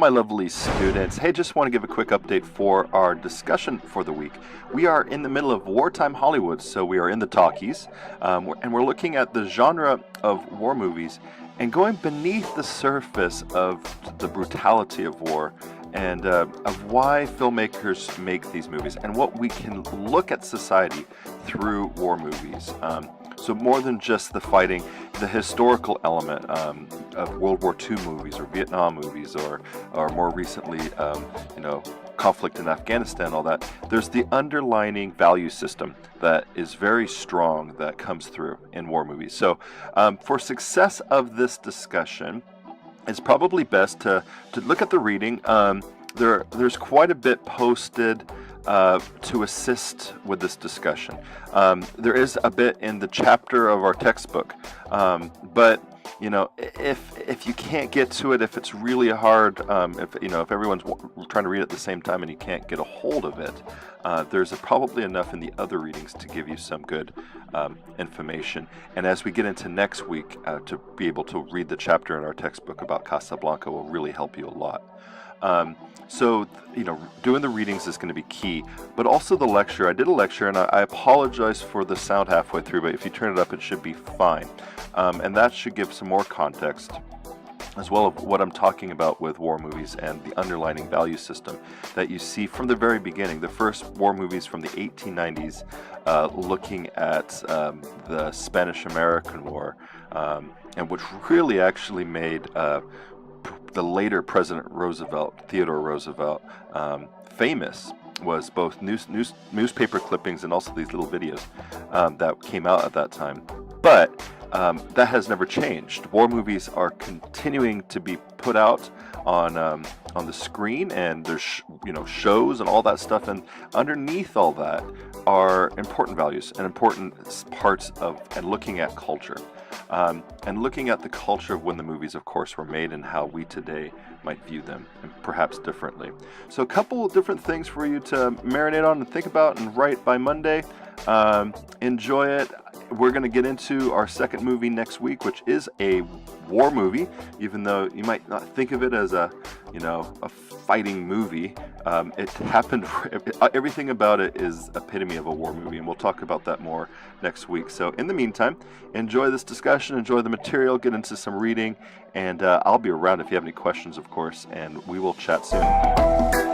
my lovely students. Hey, just want to give a quick update for our discussion for the week. We are in the middle of wartime Hollywood, so we are in the talkies, and we're looking at the genre of war movies and going beneath the surface of the brutality of war and of why filmmakers make these movies and what we can look at society through war movies. So more than just the fighting, the historical element of World War II movies or Vietnam movies or more recently, conflict in Afghanistan, all that. There's the underlining value system that is very strong that comes through in war movies. So for success of this discussion, it's probably best to look at the reading. There's quite a bit posted to assist with this discussion. There is a bit in the chapter of our textbook, but if you can't get to it, if it's really hard, if everyone's trying to read it at the same time and you can't get a hold of it, there's probably enough in the other readings to give you some good information. And as we get into next week, to be able to read the chapter in our textbook about Casablanca will really help you a lot. So, doing the readings is going to be key, but also the lecture. I did a lecture, and I apologize for the sound halfway through, but if you turn it up, it should be fine. And that should give some more context, as well as what I'm talking about with war movies and the underlying value system that you see from the very beginning. The first war movies from the 1890s, looking at the Spanish-American War, and which really actually made the later President Roosevelt, Theodore Roosevelt, famous, was both newspaper clippings and also these little videos that came out at that time. But that has never changed. War movies are continuing to be put out on the screen, and there's shows and all that stuff. And underneath all that are important values and important parts of and looking at culture. And looking at the culture of when the movies, of course, were made and how we today might view them, and perhaps differently. So a couple of different things for you to marinate on and think about and write by Monday. Enjoy it. We're going to get into our second movie next week, which is a war movie, even though you might not think of it as a fighting movie. It happened. Everything about it is epitome of a war movie, and we'll talk about that more next week. So in the meantime, enjoy this discussion, enjoy the material, get into some reading, and I'll be around if you have any questions, of course, and we will chat soon.